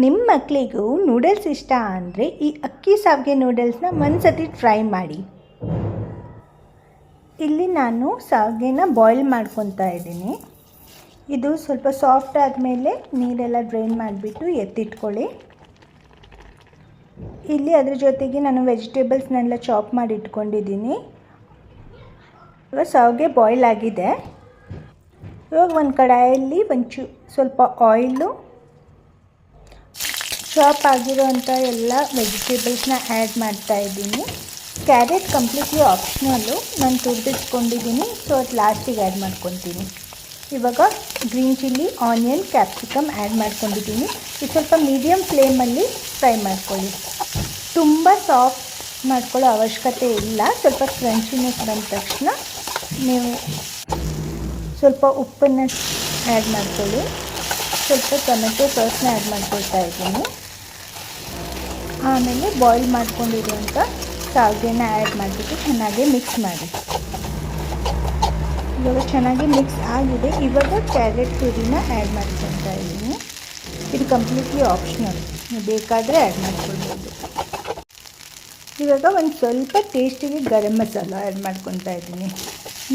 ನಿಮ್ಮ ಮಕ್ಕಳಿಗೂ ನೂಡಲ್ಸ್ ಇಷ್ಟ ಅಂದರೆ ಈ ಅಕ್ಕಿ ಸಾವಿಗೆ ನೂಡಲ್ಸ್ನ ಒಂದು ಸತಿ ಟ್ರೈ ಮಾಡಿ. ಇಲ್ಲಿ ನಾನು ಸಾವಿಗೆನ ಬಾಯ್ಲ್ ಮಾಡ್ಕೊತಾ ಇದ್ದೀನಿ. ಇದು ಸ್ವಲ್ಪ ಸಾಫ್ಟ್ ಆದಮೇಲೆ ನೀರೆಲ್ಲ ಡ್ರೈನ್ ಮಾಡಿಬಿಟ್ಟು ಎತ್ತಿಟ್ಕೊಳ್ಳಿ. ಇಲ್ಲಿ ಅದ್ರ ಜೊತೆಗೆ ನಾನು ವೆಜಿಟೇಬಲ್ಸ್ನೆಲ್ಲ ಚಾಪ್ ಮಾಡಿ ಇಟ್ಕೊಂಡಿದ್ದೀನಿ. ಇವಾಗ ಸಾವಿಗೆ ಬಾಯ್ಲ್ ಆಗಿದೆ. ಇವಾಗ ಒಂದು ಕಡಾಯಲ್ಲಿ ಸ್ವಲ್ಪ ಆಯಿಲು, ಚಾಪ್ ಆಗಿರೋವಂಥ ಎಲ್ಲ ವೆಜಿಟೇಬಲ್ಸ್ನ ಆ್ಯಡ್ ಮಾಡ್ತಾಯಿದ್ದೀನಿ. ಕ್ಯಾರೆಟ್ ಕಂಪ್ಲೀಟ್ಲಿ ಆಪ್ಷನಲ್ಲು, ನಾನು ತುರಿದಿಟ್ಕೊಂಡಿದ್ದೀನಿ, ಸೊ ಅದು ಲಾಸ್ಟಿಗೆ ಆ್ಯಡ್ ಮಾಡ್ಕೊತೀನಿ. ಇವಾಗ green chilli, onion, capsicum add ಮಾಡ್ಕೊಂಡಿದ್ದೀನಿ. ಇದು ಸ್ವಲ್ಪ ಮೀಡಿಯಮ್ ಫ್ಲೇಮಲ್ಲಿ ಫ್ರೈ ಮಾಡ್ಕೊಳ್ಳಿ. ತುಂಬ ಸಾಫ್ಟ್ ಮಾಡ್ಕೊಳ್ಳೋ ಅವಶ್ಯಕತೆ ಇಲ್ಲ. ಸ್ವಲ್ಪ ಕ್ರಂಚಿನೆಸ್ ಬಂದ ತಕ್ಷಣ ನೀವು ಸ್ವಲ್ಪ ಉಪ್ಪನ್ನು ಆ್ಯಡ್ ಮಾಡ್ಕೊಳ್ಳಿ. ಸ್ವಲ್ಪ ಟೊಮೆಟೊ ಸಾಸ್ನ ಆ್ಯಡ್ ಮಾಡ್ಕೊಳ್ತಾ ಇದ್ದೀನಿ. ಆಮೇಲೆ ಬಾಯ್ಲ್ ಮಾಡ್ಕೊಂಡಿರುವಂಥ ಸಾವಿಗೆನ ಆ್ಯಡ್ ಮಾಡಿಬಿಟ್ಟು ಚೆನ್ನಾಗಿ ಮಿಕ್ಸ್ ಮಾಡಿ. ಇವಾಗ ಚೆನ್ನಾಗಿ ಮಿಕ್ಸ್ ಆಗಿದೆ. ಇವಾಗ ಕ್ಯಾರೆಟ್ ತುರಿನ ಆ್ಯಡ್ ಮಾಡ್ಕೊತಾ ಇದ್ದೀನಿ. ಇದು ಕಂಪ್ಲೀಟ್ಲಿ ಆಪ್ಷನಲ್, ನೀವು ಬೇಕಾದರೆ ಆ್ಯಡ್ ಮಾಡ್ಕೊಳ್ಬೋದು. ಇವಾಗ ಒಂದು ಸ್ವಲ್ಪ ಟೇಸ್ಟಿಗೆ ಗರಂ ಮಸಾಲ ಆ್ಯಡ್ ಮಾಡ್ಕೊತಾ ಇದ್ದೀನಿ.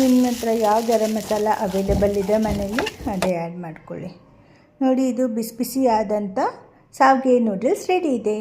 ನಿಮ್ಮ ಹತ್ರ ಯಾವ ಗರಂ ಮಸಾಲ ಅವೈಲೇಬಲ್ ಇದೆ ಮನೆಯಲ್ಲಿ ಅದೇ ಆ್ಯಡ್ ಮಾಡ್ಕೊಳ್ಳಿ. ನೋಡಿ, ಇದು ಬಿಸಿ ಬಿಸಿ ಆದಂಥ ಸಾವಿಗೆ ನೂಡಲ್ಸ್ ರೆಡಿ ಇದೆ.